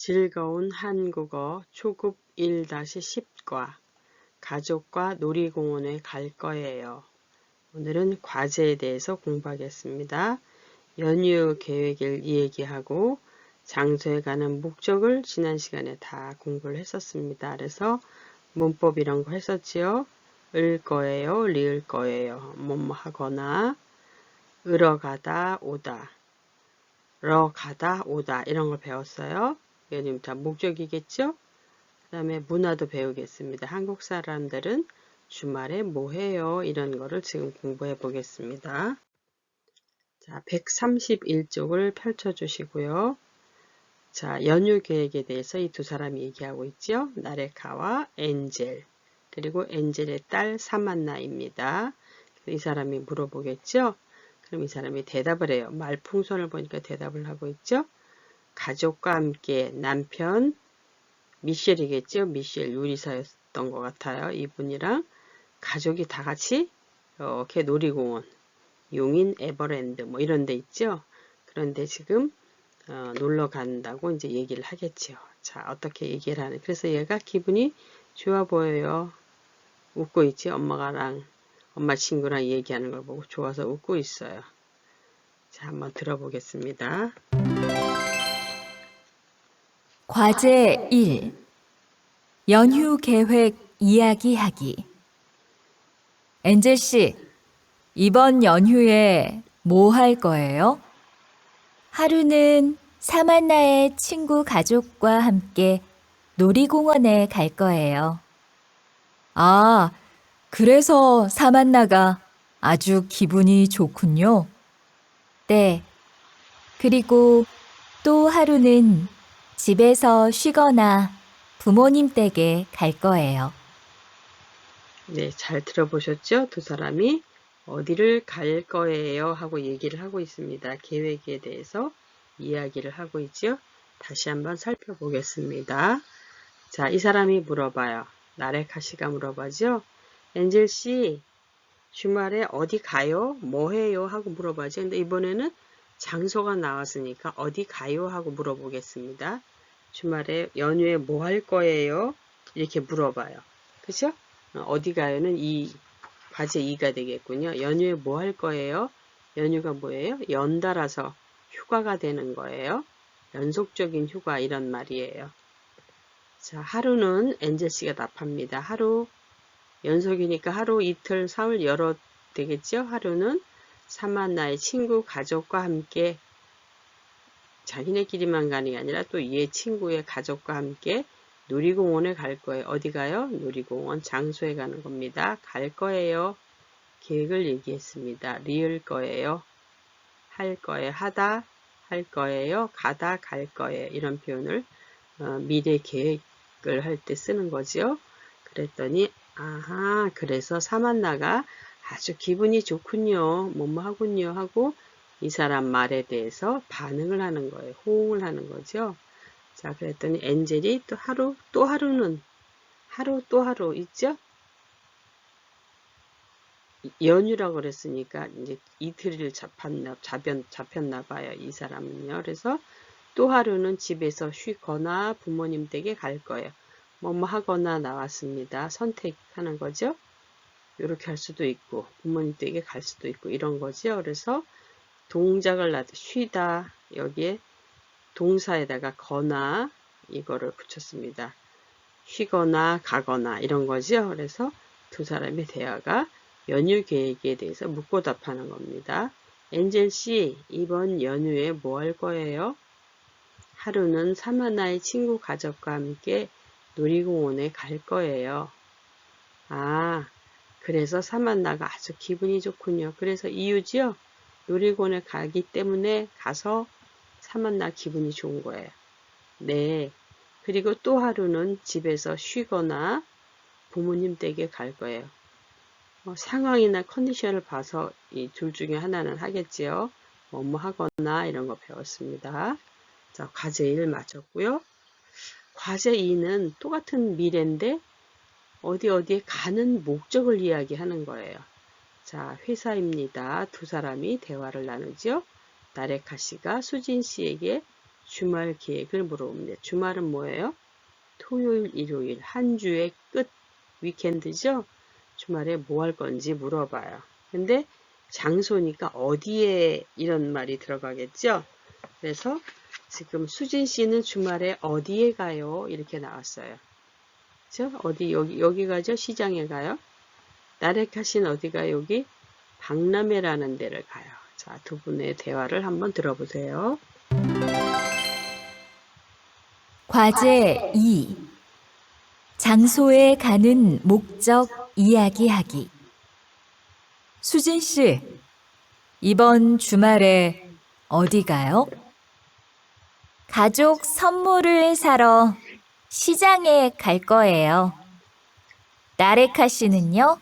즐거운 한국어 초급 1-10과 가족과 놀이공원에 갈 거예요. 오늘은 과제에 대해서 공부하겠습니다. 연휴 계획을 얘기하고 장소에 가는 목적을 지난 시간에 다 공부를 했었습니다. 그래서 문법 이런 거 했었지요. 을 거예요, 리을 거예요, 뭐뭐 하거나, 으러 가다, 오다, 러 가다, 오다 이런 걸 배웠어요. 이게 다 목적이겠죠? 그 다음에 문화도 배우겠습니다. 한국 사람들은 주말에 뭐 해요? 이런 거를 지금 공부해 보겠습니다. 자, 131쪽을 펼쳐주시고요. 자, 연휴 계획에 대해서 이 두 사람이 얘기하고 있죠. 나레카와 엔젤, 그리고 엔젤의 딸 사만나입니다. 이 사람이 물어보겠죠. 그럼 이 사람이 대답을 해요. 말풍선을 보니까 대답을 하고 있죠. 가족과 함께 남편 미셸이겠죠. 미셸 요리사였던 것 같아요. 이분이랑 가족이 다 같이 이렇게 놀이공원, 용인 에버랜드 뭐 이런 데 있죠. 그런데 지금 놀러 간다고 이제 얘기를 하겠죠. 자, 어떻게 얘기를 하는. 그래서 얘가 기분이 좋아 보여요. 웃고 있지. 엄마 친구랑 얘기하는 걸 보고 좋아서 웃고 있어요. 자, 한번 들어보겠습니다. 과제 1. 연휴 계획 이야기하기. 엔젤 씨, 이번 연휴에 뭐 할 거예요? 하루는 사만나의 친구 가족과 함께 놀이공원에 갈 거예요. 아, 그래서 사만나가 아주 기분이 좋군요. 네. 그리고 또 하루는 집에서 쉬거나 부모님 댁에 갈 거예요. 네, 잘 들어보셨죠? 두 사람이 어디를 갈 거예요 하고 얘기를 하고 있습니다. 계획에 대해서 이야기를 하고 있죠. 다시 한번 살펴보겠습니다. 자, 이 사람이 물어봐요. 나레카 씨가 물어봐죠. 엔젤 씨, 주말에 어디 가요? 뭐 해요? 하고 물어봐죠. 근데 이번에는 장소가 나왔으니까 어디 가요? 하고 물어보겠습니다. 주말에 연휴에 뭐 할 거예요? 이렇게 물어봐요. 그죠? 어디 가요는 과제 2가 되겠군요. 연휴에 뭐 할 거예요? 연휴가 뭐예요? 연달아서 휴가가 되는 거예요. 연속적인 휴가 이런 말이에요. 자, 하루는 엔젤 씨가 답합니다. 하루 연속이니까 하루, 이틀, 사흘, 여러 되겠죠? 하루는 사만나의 친구, 가족과 함께 자기네끼리만 가는 게 아니라 또 얘 친구의 가족과 함께 놀이공원에 갈 거예요. 어디 가요? 놀이공원 장소에 가는 겁니다. 갈 거예요. 계획을 얘기했습니다. 리을 거예요. 할 거예요. 하다, 할 거예요. 가다, 갈 거예요. 이런 표현을 미래 계획을 할 때 쓰는 거죠. 그랬더니 아하, 그래서 사만나가 아주 기분이 좋군요. 뭐뭐 하군요 하고 이 사람 말에 대해서 반응을 하는 거예요. 호응을 하는 거죠. 자, 그랬더니 엔젤이 또 하루는 하루 또 하루 있죠? 연휴라고 그랬으니까 이제 이틀을 잡혔나 봐요. 이 사람은요. 그래서 또 하루는 집에서 쉬거나 부모님 댁에 갈 거예요. 뭐뭐 하거나 나왔습니다. 선택하는 거죠. 이렇게 할 수도 있고 부모님 댁에 갈 수도 있고 이런 거죠. 그래서 동작을 쉬다 여기에 동사에다가 거나 이거를 붙였습니다. 쉬거나 가거나 이런 거죠. 그래서 두 사람의 대화가 연휴 계획에 대해서 묻고 답하는 겁니다. 엔젤 씨, 이번 연휴에 뭐 할 거예요? 하루는 사마나의 친구 가족과 함께 놀이공원에 갈 거예요. 아, 그래서 사만나가 아주 기분이 좋군요. 그래서 이유지요? 놀이공원에 가기 때문에 가서 사만나 기분이 좋은 거예요. 네. 그리고 또 하루는 집에서 쉬거나 부모님 댁에 갈 거예요. 상황이나 컨디션을 봐서 이 둘 중에 하나는 하겠지요. 뭐뭐 하거나 이런 거 배웠습니다. 자, 과제 1 마쳤고요. 과제 2는 똑같은 미래인데 어디에 가는 목적을 이야기하는 거예요. 자, 회사입니다. 두 사람이 대화를 나누죠. 나레카 씨가 수진 씨에게 주말 계획을 물어봅니다. 주말은 뭐예요? 토요일, 일요일, 한 주의 끝, 위켄드죠? 주말에 뭐 할 건지 물어봐요. 근데 장소니까 어디에 이런 말이 들어가겠죠? 그래서 지금 수진 씨는 주말에 어디에 가요? 이렇게 나왔어요. 그죠? 어디, 여기 가죠? 시장에 가요? 나레카 씨는 어디가 여기? 박람회라는 데를 가요. 자, 두 분의 대화를 한번 들어보세요. 과제 2. 장소에 가는 목적 이야기하기. 수진 씨, 이번 주말에 어디 가요? 가족 선물을 사러 시장에 갈 거예요. 나레카 씨는요?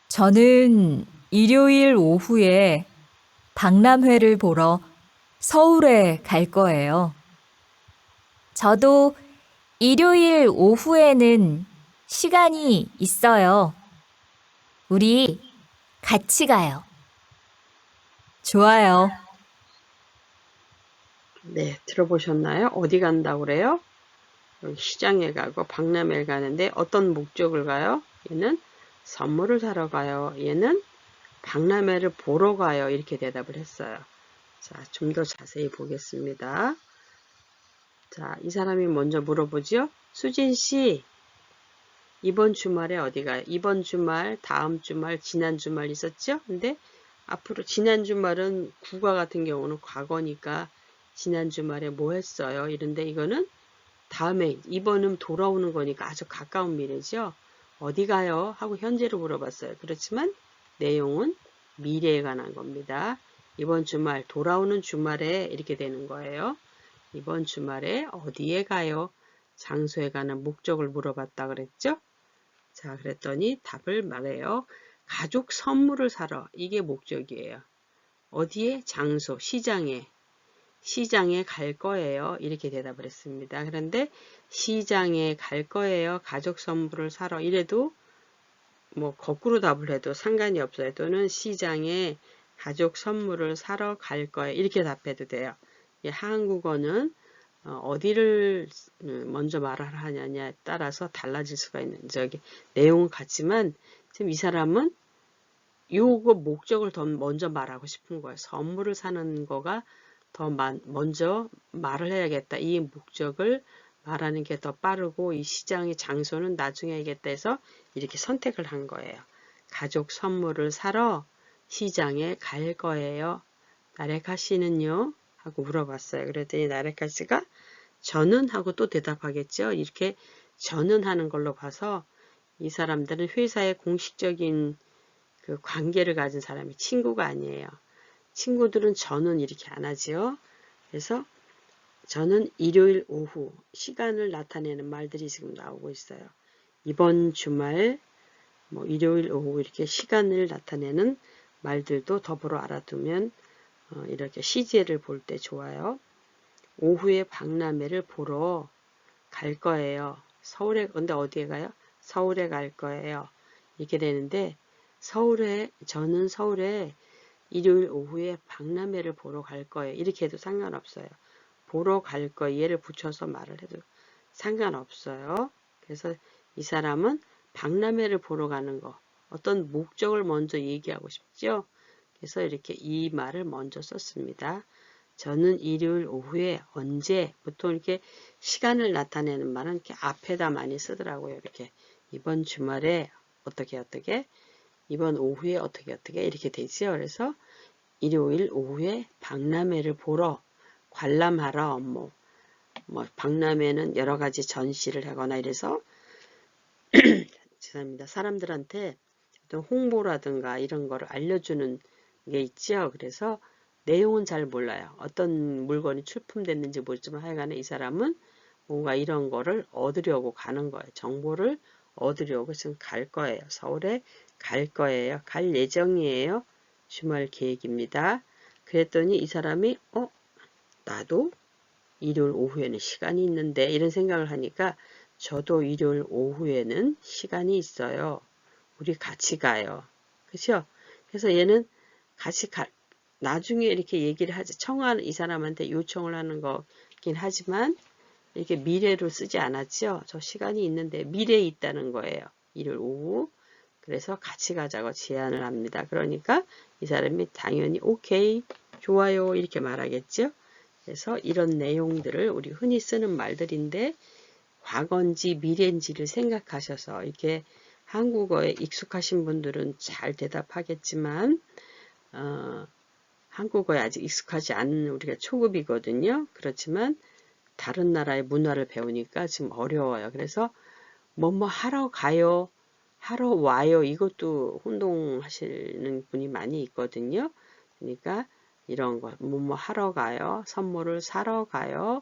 저는 일요일 오후에 박람회를 보러 서울에 갈 거예요. 저도 일요일 오후에는 시간이 있어요. 우리 같이 가요. 좋아요. 네, 들어보셨나요? 어디 간다고 그래요? 여기 시장에 가고 박람회를 가는데 어떤 목적을 가요? 얘는 선물을 사러 가요. 얘는 박람회를 보러 가요. 이렇게 대답을 했어요. 자, 좀 더 자세히 보겠습니다. 자, 이 사람이 먼저 물어보죠. 수진 씨, 이번 주말에 어디 가요? 이번 주말, 다음 주말, 지난 주말 있었죠? 근데 앞으로 지난 주말은 국어 같은 경우는 과거니까 지난 주말에 뭐 했어요? 이런데 이거는 다음에 이번은 돌아오는 거니까 아주 가까운 미래죠. 어디 가요? 하고 현재로 물어봤어요. 그렇지만 내용은 미래에 관한 겁니다. 이번 주말, 돌아오는 주말에 이렇게 되는 거예요. 이번 주말에 어디에 가요? 장소에 가는 목적을 물어봤다 그랬죠? 자, 그랬더니 답을 말해요. 가족 선물을 사러. 이게 목적이에요. 어디에? 장소, 시장에. 시장에 갈 거예요. 이렇게 대답을 했습니다. 그런데 시장에 갈 거예요. 가족 선물을 사러. 이래도 뭐 거꾸로 답을 해도 상관이 없어요. 또는 시장에 가족 선물을 사러 갈 거예요. 이렇게 답해도 돼요. 한국어는 어디를 먼저 말을 하냐에 따라서 달라질 수가 있는 내용은 같지만 지금 이 사람은 요거 목적을 더 먼저 말하고 싶은 거예요. 선물을 사는 거가 더 먼저 말을 해야겠다. 이 목적을 말하는 게 더 빠르고 이 시장의 장소는 나중에 해야겠다 해서 이렇게 선택을 한 거예요. 가족 선물을 사러 시장에 갈 거예요. 나레카 씨는요? 하고 물어봤어요. 그랬더니 나레카 씨가 저는 하고 또 대답하겠죠. 이렇게 저는 하는 걸로 봐서 이 사람들은 회사의 공식적인 그 관계를 가진 사람이 친구가 아니에요. 친구들은 저는 이렇게 안 하지요. 그래서 저는 일요일 오후 시간을 나타내는 말들이 지금 나오고 있어요. 이번 주말, 뭐 일요일 오후 이렇게 시간을 나타내는 말들도 더불어 알아두면 이렇게 시제를 볼 때 좋아요. 오후에 박람회를 보러 갈 거예요. 서울에, 근데 어디에 가요? 서울에 갈 거예요. 이렇게 되는데 저는 서울에 일요일 오후에 박람회를 보러 갈 거예요. 이렇게 해도 상관없어요. 보러 갈 거예요. 얘를 붙여서 말을 해도 상관없어요. 그래서 이 사람은 박람회를 보러 가는 거, 어떤 목적을 먼저 얘기하고 싶죠. 그래서 이렇게 이 말을 먼저 썼습니다. 저는 일요일 오후에 언제, 보통 이렇게 시간을 나타내는 말은 이렇게 앞에다 많이 쓰더라고요. 이렇게 이번 주말에 어떻게 이번 오후에 어떻게 이렇게 되죠. 그래서 일요일 오후에 박람회를 보러 관람하러 뭐 박람회는 여러 가지 전시를 하거나 이래서 죄송합니다. 사람들한테 어떤 홍보라든가 이런 거를 알려주는 게 있죠. 그래서 내용은 잘 몰라요. 어떤 물건이 출품됐는지 모르지만 하여간에 이 사람은 뭔가 이런 거를 얻으려고 가는 거예요. 정보를 얻으려고 지금 갈 거예요. 서울에 갈 거예요. 갈 예정이에요. 주말 계획입니다. 그랬더니 이 사람이 나도 일요일 오후에는 시간이 있는데 이런 생각을 하니까 저도 일요일 오후에는 시간이 있어요. 우리 같이 가요. 그렇죠? 그래서 얘는 같이 나중에 이렇게 얘기를 하지, 이 사람한테 요청을 하는 거긴 하지만, 이렇게 미래로 쓰지 않았죠. 저 시간이 있는데 미래에 있다는 거예요. 일요일 오후. 그래서 같이 가자고 제안을 합니다. 그러니까 이 사람이 당연히 오케이, 좋아요 이렇게 말하겠죠. 그래서 이런 내용들을 우리 흔히 쓰는 말들인데 과거인지 미래인지를 생각하셔서 이렇게 한국어에 익숙하신 분들은 잘 대답하겠지만 한국어에 아직 익숙하지 않은 우리가 초급이거든요. 그렇지만 다른 나라의 문화를 배우니까 지금 어려워요. 그래서 뭐뭐 하러 가요, 하러 와요 이것도 혼동하시는 분이 많이 있거든요. 그러니까 이런 거 뭐뭐 하러 가요, 선물을 사러 가요,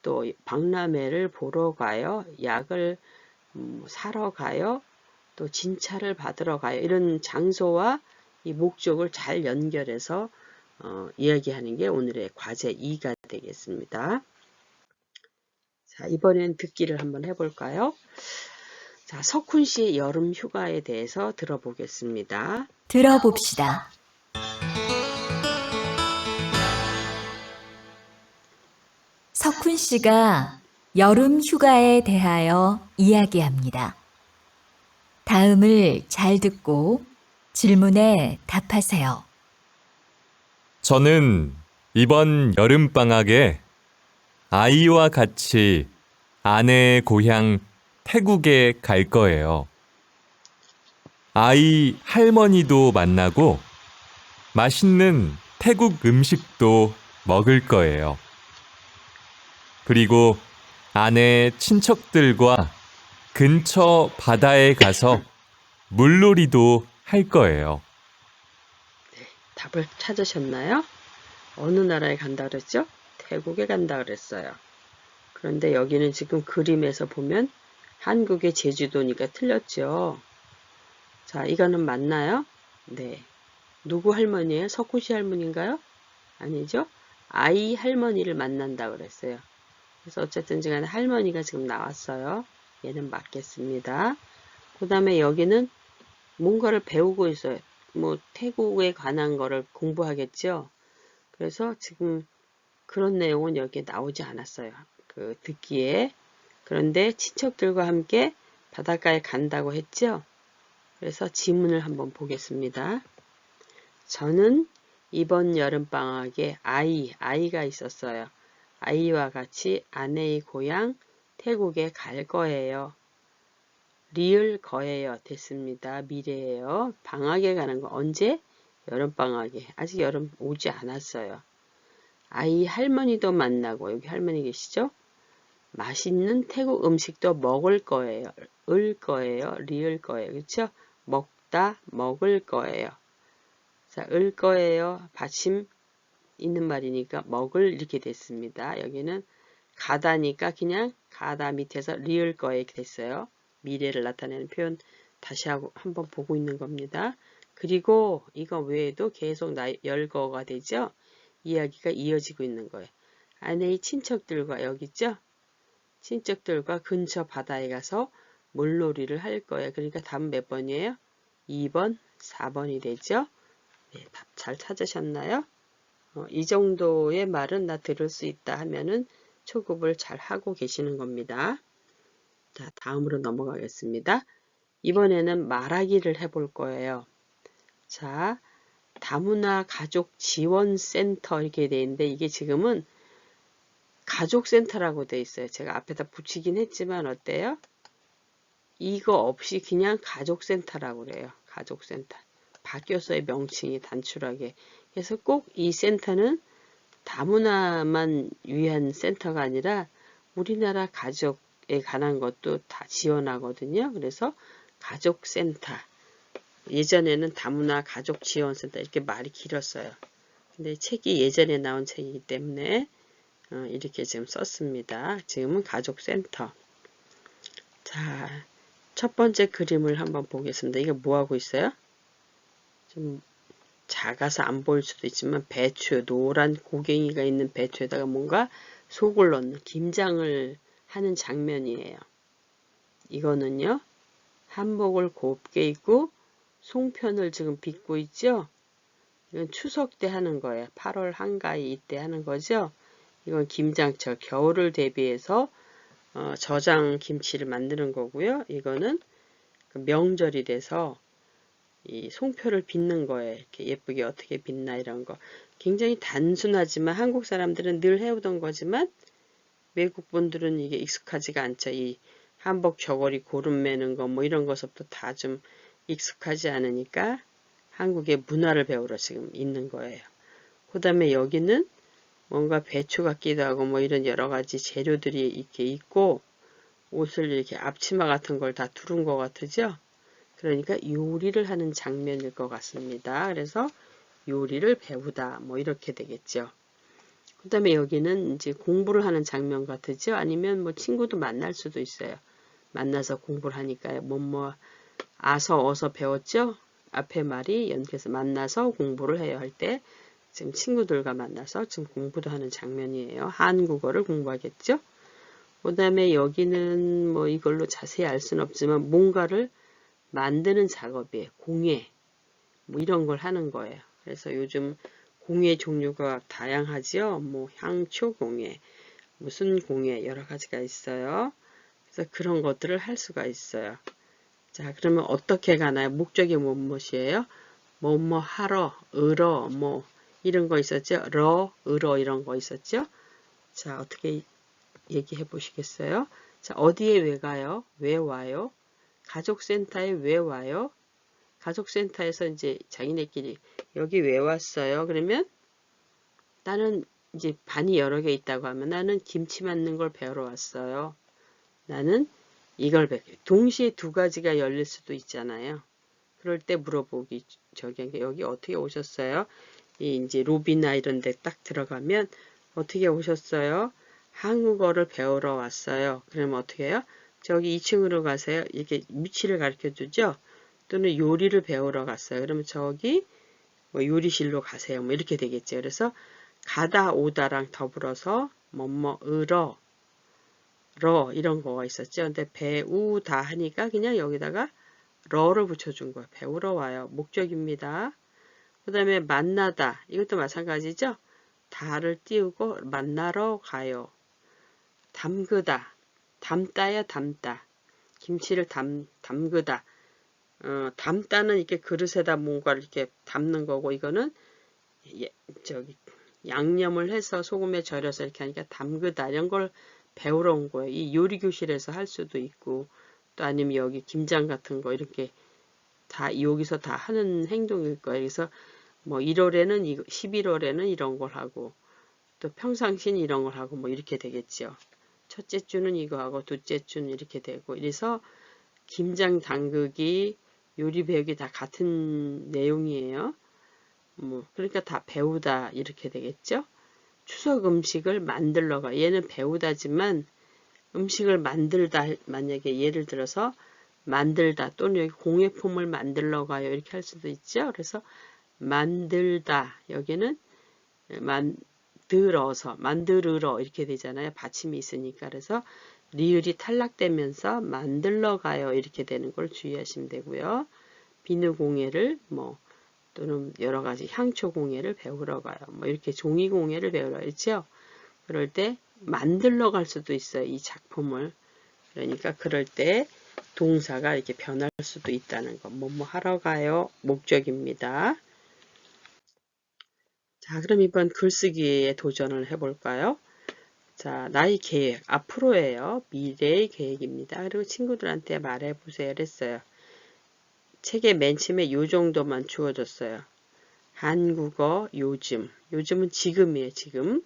또 박람회를 보러 가요, 약을 사러 가요, 또 진찰을 받으러 가요. 이런 장소와 이 목적을 잘 연결해서 이야기하는 게 오늘의 과제 2가 되겠습니다. 자, 이번엔 듣기를 한번 해볼까요? 자, 석훈 씨의 여름 휴가에 대해서 들어보겠습니다. 들어봅시다. 석훈 씨가 여름 휴가에 대하여 이야기합니다. 다음을 잘 듣고 질문에 답하세요. 저는 이번 여름방학에 아이와 같이 아내의 고향 태국에 갈 거예요. 아이 할머니도 만나고 맛있는 태국 음식도 먹을 거예요. 그리고 아내 친척들과 근처 바다에 가서 물놀이도 할 거예요. 답을 찾으셨나요? 어느 나라에 간다 그랬죠? 태국에 간다 그랬어요. 그런데 여기는 지금 그림에서 보면 한국의 제주도니까 틀렸죠. 자, 이거는 맞나요? 네. 누구 할머니예요? 석훈 씨 할머니인가요? 아니죠? 아이 할머니를 만난다 그랬어요. 그래서 어쨌든 간에 할머니가 지금 나왔어요. 얘는 맞겠습니다. 그 다음에 여기는 뭔가를 배우고 있어요. 뭐 태국에 관한 거를 공부하겠죠. 그래서 지금 그런 내용은 여기에 나오지 않았어요. 그 듣기에. 그런데 친척들과 함께 바닷가에 간다고 했죠. 그래서 지문을 한번 보겠습니다. 저는 이번 여름방학에 아이가 있었어요. 아이와 같이 아내의 고향 태국에 갈 거예요. 리을 거예요. 됐습니다. 미래예요. 방학에 가는 거 언제? 여름방학에. 아직 여름 오지 않았어요. 아이 할머니도 만나고 여기 할머니 계시죠? 맛있는 태국 음식도 먹을 거예요. 을 거예요. 리을 거예요. 그렇죠? 먹다 먹을 거예요. 자, 을 거예요. 받침 있는 말이니까 먹을 이렇게 됐습니다. 여기는 가다니까 그냥 가다 밑에서 리을 거에 됐어요. 미래를 나타내는 표현 다시 하고 한번 보고 있는 겁니다. 그리고 이거 외에도 계속 열거가 되죠. 이야기가 이어지고 있는 거예요. 아내의 친척들과 여기 있죠. 친척들과 근처 바다에 가서 물놀이를 할 거예요. 그러니까 답 몇 번이에요? 2번, 4번이 되죠. 네, 답 잘 찾으셨나요? 이 정도의 말은 나 들을 수 있다 하면은 초급을 잘 하고 계시는 겁니다. 자, 다음으로 넘어가겠습니다. 이번에는 말하기를 해볼 거예요. 자, 다문화 가족 지원센터 이렇게 돼 있는데 이게 지금은 가족센터라고 돼 있어요. 제가 앞에다 붙이긴 했지만 어때요? 이거 없이 그냥 가족센터라고 그래요. 가족센터. 바뀌었어요. 명칭이 단출하게. 그래서 꼭 이 센터는 다문화만 위한 센터가 아니라 우리나라 가족에 관한 것도 다 지원하거든요. 그래서 가족센터. 예전에는 다문화 가족지원센터 이렇게 말이 길었어요. 근데 책이 예전에 나온 책이기 때문에 이렇게 지금 썼습니다. 지금은 가족센터. 자, 첫 번째 그림을 한번 보겠습니다. 이게 뭐 하고 있어요? 좀 작아서 안 보일 수도 있지만 배추, 노란 고갱이가 있는 배추에다가 뭔가 속을 넣는 김장을 하는 장면이에요. 이거는요. 한복을 곱게 입고 송편을 지금 빚고 있죠. 이건 추석 때 하는 거예요. 8월 한가위 이때 하는 거죠. 이건 김장철, 겨울을 대비해서 저장 김치를 만드는 거고요. 이거는 그 명절이 돼서 이 송표를 빚는 거예요. 이렇게 예쁘게 어떻게 빚나 이런 거. 굉장히 단순하지만 한국 사람들은 늘 해오던 거지만 외국 분들은 이게 익숙하지가 않죠. 이 한복 저고리 고름 매는 거 뭐 이런 것부터 다 좀 익숙하지 않으니까 한국의 문화를 배우러 지금 있는 거예요. 그 다음에 여기는 뭔가 배추 같기도 하고 뭐 이런 여러 가지 재료들이 이렇게 있고 옷을 이렇게 앞치마 같은 걸 다 두른 것 같으죠? 그러니까 요리를 하는 장면일 것 같습니다. 그래서 요리를 배우다 뭐 이렇게 되겠죠. 그 다음에 여기는 이제 공부를 하는 장면 같으죠? 아니면 뭐 친구도 만날 수도 있어요. 만나서 공부를 하니까요. 아서 어서 배웠죠? 앞에 말이 연결해서 만나서 공부를 해야 할 때 지금 친구들과 만나서 지금 공부도 하는 장면이에요. 한국어를 공부하겠죠? 그 다음에 여기는 뭐 이걸로 자세히 알 수는 없지만 뭔가를 만드는 작업이에요. 공예 뭐 이런 걸 하는 거예요. 그래서 요즘 공예 종류가 다양하지요. 뭐 향초 공예, 무슨 공예 여러 가지가 있어요. 그래서 그런 것들을 할 수가 있어요. 자, 그러면 어떻게 가나요? 목적이 무엇이에요? 뭐뭐 하러, 으러, 뭐 이런 거 있었죠? 으러 이런 거 있었죠? 자, 어떻게 얘기해 보시겠어요? 자, 어디에 왜 가요? 왜 와요? 가족센터에 왜 와요? 가족센터에서 이제 자기네끼리 여기 왜 왔어요? 그러면 나는 이제 반이 여러 개 있다고 하면 나는 김치 만드는 걸 배우러 왔어요. 나는 이걸 동시에 두 가지가 열릴 수도 있잖아요. 그럴 때 물어보기 여기 어떻게 오셨어요? 이제 로비나 이런 데 딱 들어가면 어떻게 오셨어요? 한국어를 배우러 왔어요. 그러면 어떻게 해요? 저기 2층으로 가세요. 이렇게 위치를 가르쳐 주죠. 또는 요리를 배우러 갔어요. 그러면 저기 뭐 요리실로 가세요. 뭐 이렇게 되겠죠. 그래서 가다 오다랑 더불어서 으러 이런 거가 있었죠. 근데 배우다 하니까 그냥 여기다가 러를 붙여준 거예요. 배우러 와요. 목적입니다. 그 다음에 만나다. 이것도 마찬가지죠. 다를 띄우고 만나러 가요. 담그다. 담다야 담다. 김치를 담그다. 담다는 이렇게 그릇에다 뭔가를 이렇게 담는 거고 이거는 양념을 해서 소금에 절여서 이렇게 하니까 담그다 이런 걸 배우러 온 거예요. 이 요리 교실에서 할 수도 있고 또 아니면 여기 김장 같은 거 이렇게 다 여기서 다 하는 행동일 거예요. 그래서 뭐 1월에는 11월에는 이런 걸 하고 또 평상시는 이런 걸 하고 뭐 이렇게 되겠죠. 첫째 주는 이거 하고 둘째 주는 이렇게 되고 이래서 김장 담그기 요리 배우기 다 같은 내용이에요. 그러니까 다 배우다 이렇게 되겠죠. 추석 음식을 만들러 가. 얘는 배우다지만 음식을 만들다 만약에 예를 들어서 만들다 또는 여기 공예품을 만들러 가요 이렇게 할 수도 있죠. 그래서 만들다 여기는 만들으러 이렇게 되잖아요. 받침이 있으니까 그래서 리을이 탈락되면서 만들러 가요 이렇게 되는 걸 주의하시면 되고요. 비누 공예를 또는 여러 가지 향초 공예를 배우러 가요. 이렇게 종이 공예를 배우러 있죠. 그럴 때 만들러 갈 수도 있어요. 이 작품을. 그러니까 그럴 때 동사가 이렇게 변할 수도 있다는 거. 하러 가요. 목적입니다. 자, 그럼 이번 글쓰기에 도전을 해볼까요? 자, 나의 계획. 앞으로예요. 미래의 계획입니다. 그리고 친구들한테 말해보세요. 그랬어요. 책의 맨 처음에 요 정도만 주어졌어요. 한국어 요즘. 요즘은 지금이에요. 지금.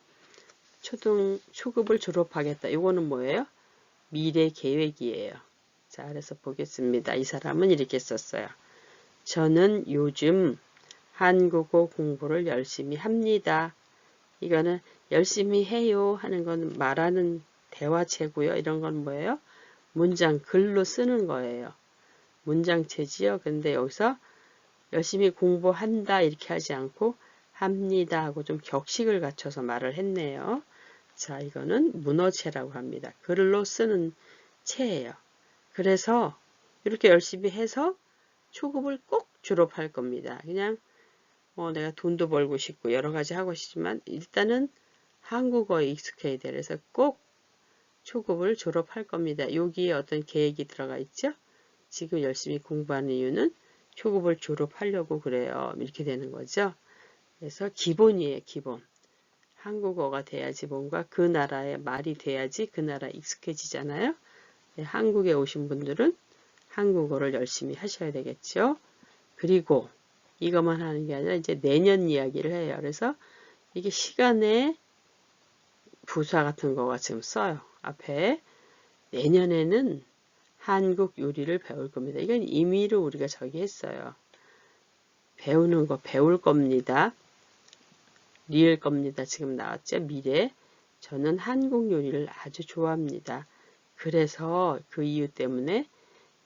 초급을 졸업하겠다. 이거는 뭐예요? 미래 계획이에요. 자, 그래서 보겠습니다. 이 사람은 이렇게 썼어요. 저는 요즘 한국어 공부를 열심히 합니다. 이거는 열심히 해요 하는 건 말하는 대화체고요. 이런 건 뭐예요? 문장 글로 쓰는 거예요. 문장체지요. 근데 여기서 열심히 공부한다 이렇게 하지 않고 합니다 하고 좀 격식을 갖춰서 말을 했네요. 자, 이거는 문어체라고 합니다. 글로 쓰는 체예요. 그래서 이렇게 열심히 해서 초급을 꼭 졸업할 겁니다. 그냥 내가 돈도 벌고 싶고 여러 가지 하고 싶지만 일단은 한국어에 익숙해야 돼. 그래서 꼭 초급을 졸업할 겁니다. 여기에 어떤 계획이 들어가 있죠? 지금 열심히 공부하는 이유는 초급을 졸업하려고 그래요. 이렇게 되는 거죠. 그래서 기본이에요, 기본. 한국어가 돼야지 뭔가 그 나라의 말이 돼야지 그 나라 익숙해지잖아요. 네, 한국에 오신 분들은 한국어를 열심히 하셔야 되겠죠. 그리고 이것만 하는 게 아니라 이제 내년 이야기를 해요. 그래서 이게 시간에 부사 같은 거가 지금 써요. 앞에 내년에는 한국 요리를 배울 겁니다. 이건 임의로 우리가 저기 했어요. 배우는 거 배울 겁니다. 리을 겁니다. 지금 나왔죠? 미래. 저는 한국 요리를 아주 좋아합니다. 그래서 그 이유 때문에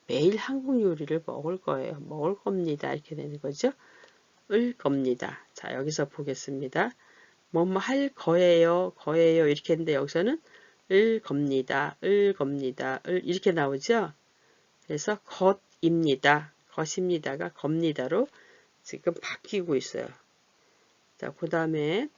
매일 한국 요리를 먹을 거예요. 먹을 겁니다. 이렇게 되는 거죠. 을 겁니다. 자, 여기서 보겠습니다. 뭐뭐 할 거예요. 거예요. 이렇게 했는데 여기서는 을 겁니다. 을 겁니다. 을 이렇게 나오죠. 그래서 것입니다. 것입니다가 겁니다로 지금 바뀌고 있어요. 자, 그 다음에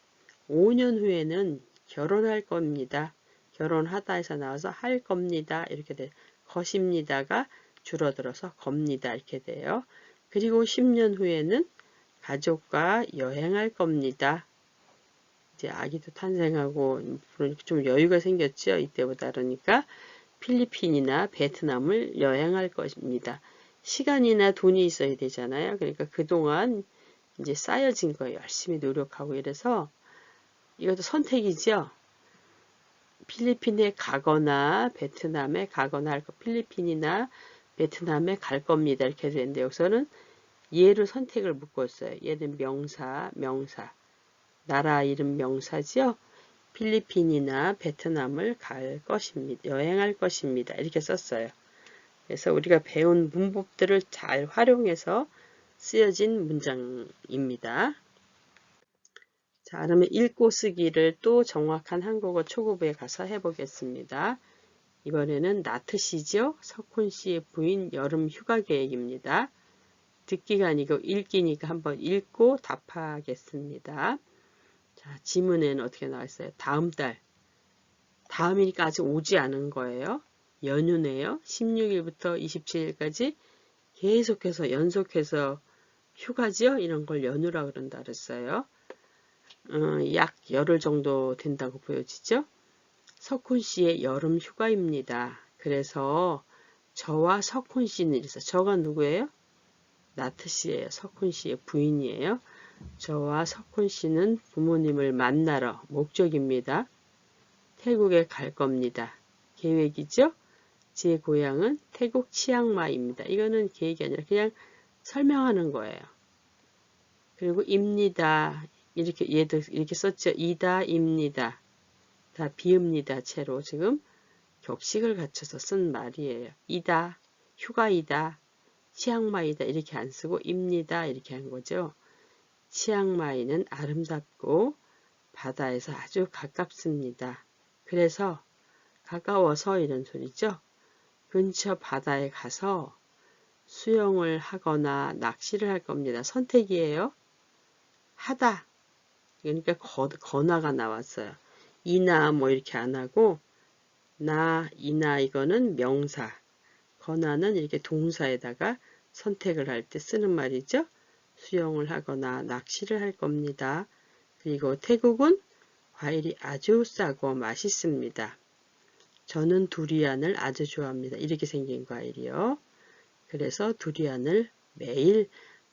5년 후에는 결혼할 겁니다. 결혼하다에서 나와서 할 겁니다. 이렇게 돼. 것입니다가 줄어들어서 겁니다. 이렇게 돼요. 그리고 10년 후에는 가족과 여행할 겁니다. 이제 아기도 탄생하고 좀 여유가 생겼죠. 이때보다. 그러니까 필리핀이나 베트남을 여행할 것입니다. 시간이나 돈이 있어야 되잖아요. 그러니까 그동안 이제 쌓여진 거 열심히 노력하고 이래서 이것도 선택이죠. 필리핀에 가거나 베트남에 가거나 할 거, 필리핀이나 베트남에 갈 겁니다. 이렇게 되는데 여기서는 얘로 선택을 묶고 있어요. 얘는 명사, 명사. 나라 이름 명사죠. 필리핀이나 베트남을 갈 것입니다. 여행할 것입니다. 이렇게 썼어요. 그래서 우리가 배운 문법들을 잘 활용해서 쓰여진 문장입니다. 자, 그러면 읽고 쓰기를 또 정확한 한국어 초급에 가서 해보겠습니다. 이번에는 나트 씨죠. 석훈 씨의 부인 여름 휴가 계획입니다. 듣기가 아니고 읽기니까 한번 읽고 답하겠습니다. 자, 지문에는 어떻게 나와 있어요? 다음 달. 다음이니까 아직 오지 않은 거예요. 연휴네요. 16일부터 27일까지 계속해서 연속해서 휴가죠. 이런 걸 연휴라 그런다 그랬어요. 약 열흘 정도 된다고 보여지죠. 석훈 씨의 여름 휴가입니다. 그래서 저와 석훈 씨는 이래서 저가 누구예요? 나트 씨예요. 석훈 씨의 부인이에요. 저와 석훈 씨는 부모님을 만나러 목적입니다. 태국에 갈 겁니다. 계획이죠? 제 고향은 태국 치앙마이입니다. 이거는 계획이 아니라 그냥 설명하는 거예요. 그리고 입니다. 이렇게 얘도 이렇게 썼죠. 이다입니다. 다 비읍니다. 채로 지금 격식을 갖춰서 쓴 말이에요. 이다, 휴가이다, 치앙마이다 이렇게 안 쓰고 입니다. 이렇게 한 거죠. 치앙마이는 아름답고 바다에서 아주 가깝습니다. 그래서 가까워서 이런 소리죠. 근처 바다에 가서 수영을 하거나 낚시를 할 겁니다. 선택이에요. 하다. 그러니까 거나가 나왔어요. 이나 뭐 이렇게 안 하고 나, 이나 이거는 명사. 거나는 이렇게 동사에다가 선택을 할 때 쓰는 말이죠. 수영을 하거나 낚시를 할 겁니다. 그리고 태국은 과일이 아주 싸고 맛있습니다. 저는 두리안을 아주 좋아합니다. 이렇게 생긴 과일이요. 그래서 두리안을 매일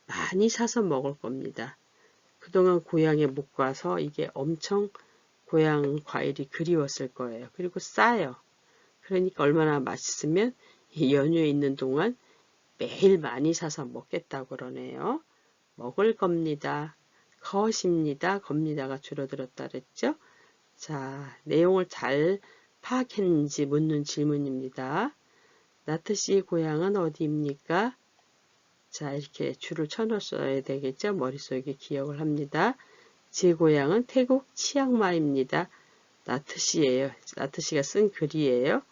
많이 사서 먹을 겁니다. 그동안 고향에 못 가서 이게 엄청 고향 과일이 그리웠을 거예요. 그리고 싸요. 그러니까 얼마나 맛있으면 이 연휴에 있는 동안 매일 많이 사서 먹겠다고 그러네요. 먹을 겁니다. 것입니다. 겁니다가 줄어들었다 그랬죠. 자, 내용을 잘 파악했는지 묻는 질문입니다. 나트 씨의 고향은 어디입니까? 자, 이렇게 줄을 쳐넣어야 되겠죠. 머릿속에 기억을 합니다. 제 고향은 태국 치앙마이입니다. 나트 씨예요. 나트 씨가 쓴 글이에요.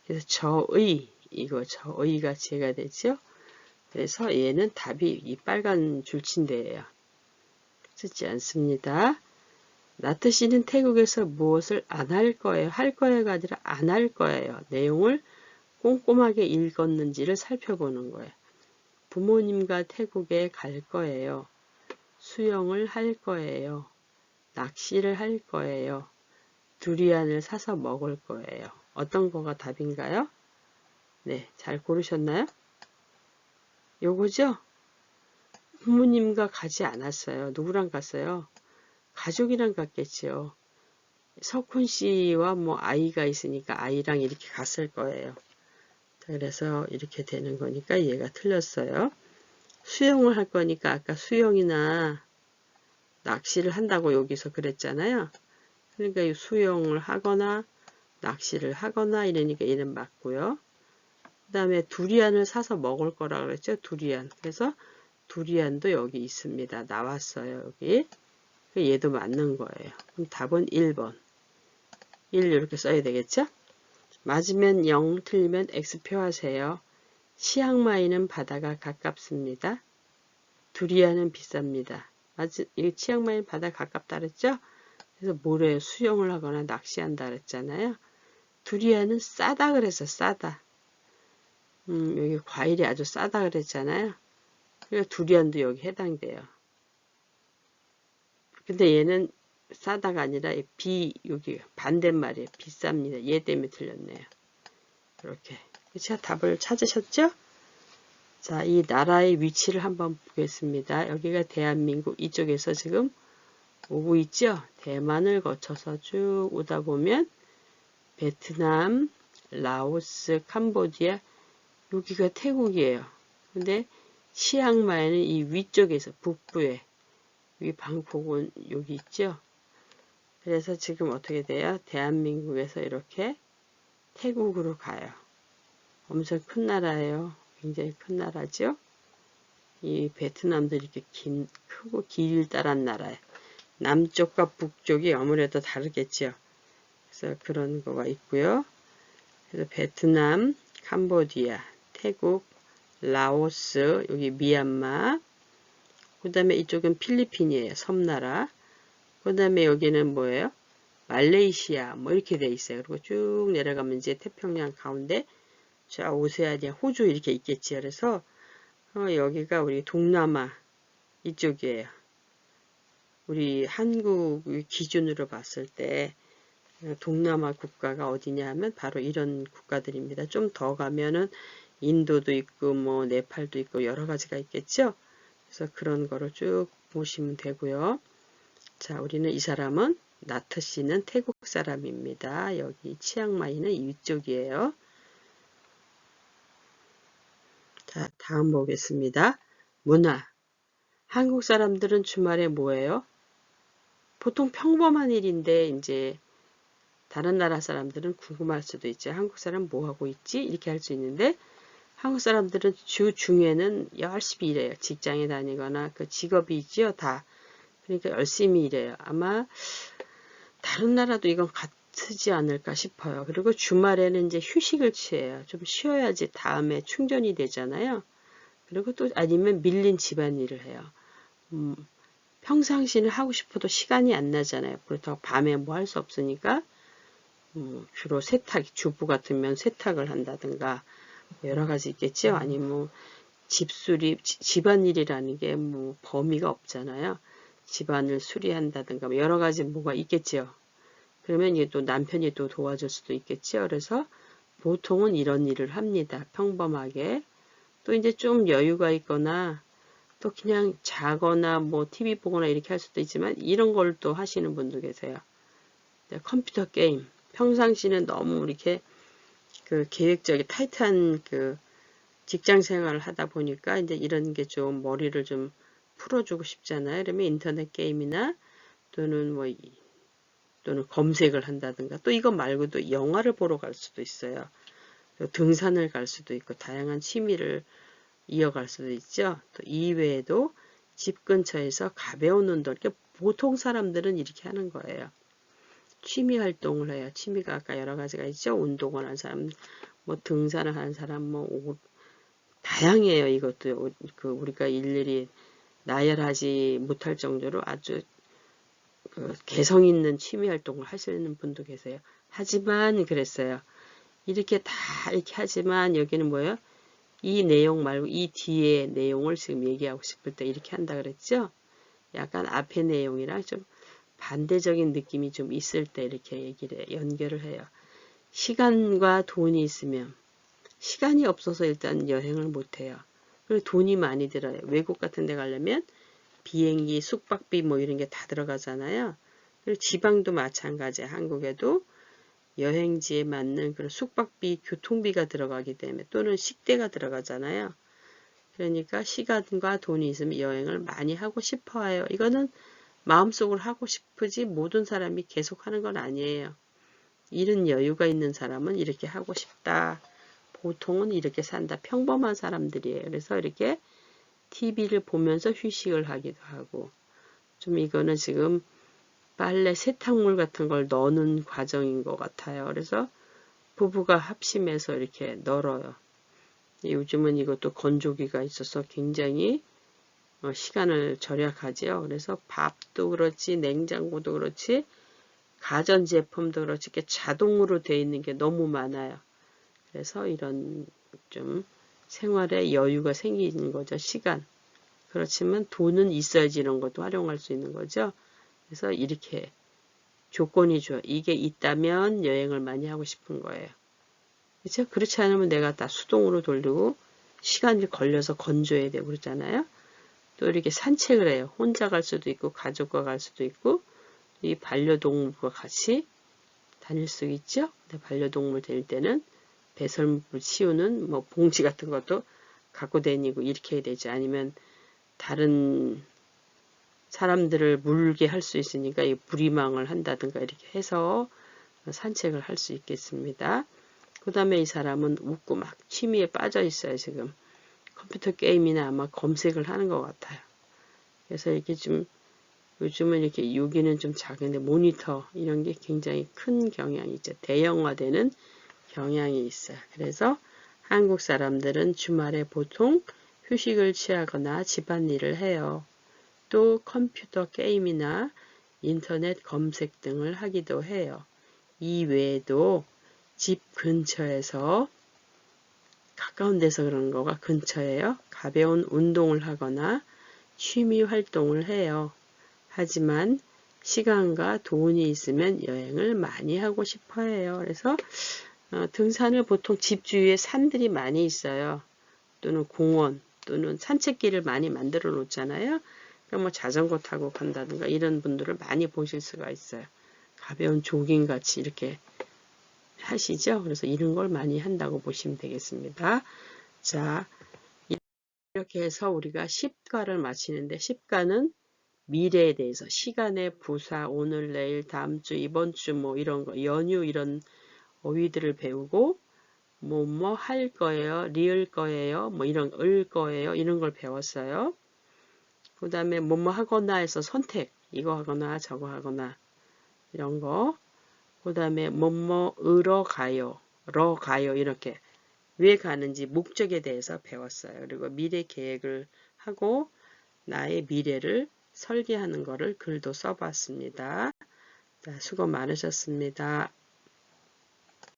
그래서 저의가 제가 되죠. 그래서 얘는 답이 이 빨간 줄친데예요. 쓰지 않습니다. 나트씨는 태국에서 무엇을 안 할 거예요? 할 거예요가 아니라 안 할 거예요. 내용을 꼼꼼하게 읽었는지를 살펴보는 거예요. 부모님과 태국에 갈 거예요. 수영을 할 거예요. 낚시를 할 거예요. 두리안을 사서 먹을 거예요. 어떤 거가 답인가요? 네, 잘 고르셨나요? 요거죠? 부모님과 가지 않았어요. 누구랑 갔어요? 가족이랑 갔겠지요. 석훈 씨와 뭐 아이가 있으니까 아이랑 이렇게 갔을 거예요. 그래서 이렇게 되는 거니까 얘가 틀렸어요. 수영을 할 거니까 아까 수영이나 낚시를 한다고 여기서 그랬잖아요. 그러니까 수영을 하거나 낚시를 하거나 이러니까 얘는 맞고요. 그 다음에 두리안을 사서 먹을 거라 그랬죠. 두리안. 그래서 두리안도 여기 있습니다. 나왔어요. 여기. 얘도 맞는 거예요. 그럼 답은 1번. 1 이렇게 써야 되겠죠? 맞으면 0, 틀리면 X표 하세요. 치앙마이는 바다가 가깝습니다. 두리안은 비쌉니다. 이 치앙마이는 바다 가깝다 그랬죠? 그래서 모래에 수영을 하거나 낚시한다 그랬잖아요. 두리안은 싸다 그래서 싸다. 여기 과일이 아주 싸다 그랬잖아요. 그래서 두리안도 여기 해당돼요. 근데 얘는 싸다가 아니라 여기 반대말이에요. 비쌉니다. 얘 때문에 틀렸네요. 이렇게. 제가 답을 찾으셨죠? 자, 이 나라의 위치를 한번 보겠습니다. 여기가 대한민국 이쪽에서 지금 오고 있죠? 대만을 거쳐서 쭉 오다 보면 베트남, 라오스, 캄보디아 여기가 태국이에요. 근데 치앙마이는 이 위쪽에서 북부에 여기 방콕은 여기 있죠? 그래서 지금 어떻게 돼요? 대한민국에서 이렇게 태국으로 가요. 엄청 큰 나라예요. 굉장히 큰 나라죠? 이 베트남도 이렇게 크고 길다란 나라예요. 남쪽과 북쪽이 아무래도 다르겠죠. 그래서 그런 거가 있고요. 그래서 베트남, 캄보디아, 태국, 라오스, 여기 미얀마, 그 다음에 이쪽은 필리핀이에요. 섬나라. 그 다음에 여기는 뭐예요? 말레이시아, 뭐 이렇게 돼 있어요. 그리고 쭉 내려가면 이제 태평양 가운데 자 오세아니아, 호주 이렇게 있겠지. 그래서 여기가 우리 동남아 이쪽이에요. 우리 한국 기준으로 봤을 때 동남아 국가가 어디냐 하면 바로 이런 국가들입니다. 좀 더 가면은 인도도 있고 뭐 네팔도 있고 여러 가지가 있겠죠. 그래서 그런 거를 쭉 보시면 되고요. 자, 우리는 이 사람은 나트 씨는 태국 사람입니다. 여기 치앙마이는 이쪽이에요. 자, 다음 보겠습니다. 문화. 한국 사람들은 주말에 뭐예요? 보통 평범한 일인데 이제 다른 나라 사람들은 궁금할 수도 있죠. 한국 사람 뭐 하고 있지? 이렇게 할 수 있는데 한국 사람들은 주 중에는 열심히 일해요. 직장에 다니거나 그 직업이 있죠. 다. 그러니까 열심히 일해요. 아마 다른 나라도 이건 같지 않을까 싶어요. 그리고 주말에는 이제 휴식을 취해요. 좀 쉬어야지 다음에 충전이 되잖아요. 그리고 또 아니면 밀린 집안일을 해요. 평상시는 하고 싶어도 시간이 안 나잖아요. 그렇다고 밤에 뭐 할 수 없으니까 주로 주부 같으면 세탁을 한다든가 여러 가지 있겠죠. 아니면 뭐 집안일이라는 게 뭐 범위가 없잖아요. 집안을 수리한다든가 뭐 여러 가지 뭐가 있겠죠. 그러면 이게 또 남편이 또 도와줄 수도 있겠죠. 그래서 보통은 이런 일을 합니다. 평범하게. 또 이제 좀 여유가 있거나 또 그냥 자거나 뭐 TV 보거나 이렇게 할 수도 있지만 이런 걸 또 하시는 분도 계세요. 컴퓨터 게임. 평상시는 너무 이렇게 그 계획적인 타이트한 그 직장 생활을 하다 보니까 이제 이런 게 좀 머리를 좀 풀어주고 싶잖아요. 그러면 인터넷 게임이나 또는 또는 검색을 한다든가 또 이거 말고도 영화를 보러 갈 수도 있어요. 등산을 갈 수도 있고 다양한 취미를 이어갈 수도 있죠. 또 이외에도 집 근처에서 가벼운 운동, 이렇게 보통 사람들은 이렇게 하는 거예요. 취미 활동을 해요. 취미가 아까 여러 가지가 있죠. 운동을 하는 사람, 뭐 등산을 하는 사람, 다양해요. 이것도 우리가 일일이 나열하지 못할 정도로 아주 개성 있는 취미 활동을 하시는 분도 계세요. 하지만 그랬어요. 이렇게 다 이렇게 하지만 여기는 뭐예요? 이 내용 말고 이 뒤에 내용을 지금 얘기하고 싶을 때 이렇게 한다 그랬죠? 약간 앞의 내용이랑 좀 반대적인 느낌이 좀 있을 때 이렇게 연결을 해요. 시간과 돈이 있으면 시간이 없어서 일단 여행을 못 해요. 그리고 돈이 많이 들어요. 외국 같은 데 가려면 비행기, 숙박비 뭐 이런 게 다 들어가잖아요. 그리고 지방도 마찬가지예요. 한국에도 여행지에 맞는 그런 숙박비, 교통비가 들어가기 때문에 또는 식대가 들어가잖아요. 그러니까 시간과 돈이 있으면 여행을 많이 하고 싶어 해요. 이거는 마음속으로 하고 싶으지 모든 사람이 계속 하는 건 아니에요. 이런 여유가 있는 사람은 이렇게 하고 싶다. 보통은 이렇게 산다. 평범한 사람들이에요. 그래서 이렇게 TV를 보면서 휴식을 하기도 하고 좀 이거는 지금 빨래 세탁물 같은 걸 넣는 과정인 것 같아요. 그래서 부부가 합심해서 이렇게 널어요. 요즘은 이것도 건조기가 있어서 굉장히 시간을 절약하지요. 그래서 밥도 그렇지 냉장고도 그렇지 가전제품도 그렇지 이렇게 자동으로 되어 있는 게 너무 많아요. 그래서 이런 좀 생활에 여유가 생기는 거죠. 시간. 그렇지만 돈은 있어야지 이런 것도 활용할 수 있는 거죠. 그래서 이렇게 조건이 좋아. 이게 있다면 여행을 많이 하고 싶은 거예요. 그렇죠? 그렇지 않으면 내가 다 수동으로 돌리고 시간이 걸려서 건조해야 되고 그러잖아요. 또 이렇게 산책을 해요. 혼자 갈 수도 있고 가족과 갈 수도 있고 이 반려동물과 같이 다닐 수 있죠. 근데 반려동물 될 때는 배설물 치우는 뭐 봉지 같은 것도 갖고 다니고 이렇게 해야 되지. 아니면 다른 사람들을 물게 할 수 있으니까 이 부리망을 한다든가 이렇게 해서 산책을 할 수 있겠습니다. 그 다음에 이 사람은 웃고 막 취미에 빠져 있어요. 지금 컴퓨터 게임이나 아마 검색을 하는 것 같아요. 그래서 이렇게 좀 요즘은 이렇게 여기는 좀 작은데 모니터 이런 게 굉장히 큰 경향이 있죠. 대형화되는 경향이 있어요. 그래서 한국 사람들은 주말에 보통 휴식을 취하거나 집안일을 해요. 또 컴퓨터 게임이나 인터넷 검색 등을 하기도 해요. 이 외에도 집 근처에서 가까운 데서 그런 거가 근처에요. 가벼운 운동을 하거나 취미 활동을 해요. 하지만 시간과 돈이 있으면 여행을 많이 하고 싶어 해요. 그래서 등산을 보통 집 주위에 산들이 많이 있어요. 또는 공원 또는 산책길을 많이 만들어 놓잖아요. 그럼 뭐 자전거 타고 간다든가 이런 분들을 많이 보실 수가 있어요. 가벼운 조깅 같이 이렇게 하시죠. 그래서 이런 걸 많이 한다고 보시면 되겠습니다. 자, 이렇게 해서 우리가 10과를 마치는데 10과는 미래에 대해서 시간의 부사, 오늘, 내일, 다음 주, 이번 주 뭐 이런 거, 연휴 이런 어휘들을 배우고 뭐 할 거예요, 리을 거예요, 뭐 이런 을 거예요, 이런 걸 배웠어요. 그 다음에 뭐뭐 하거나 해서 선택, 이거 하거나 저거 하거나 이런 거. 그 다음에 뭐뭐으러 가요, 러 가요 이렇게 왜 가는지 목적에 대해서 배웠어요. 그리고 미래 계획을 하고 나의 미래를 설계하는 거를 글도 써봤습니다. 자, 수고 많으셨습니다.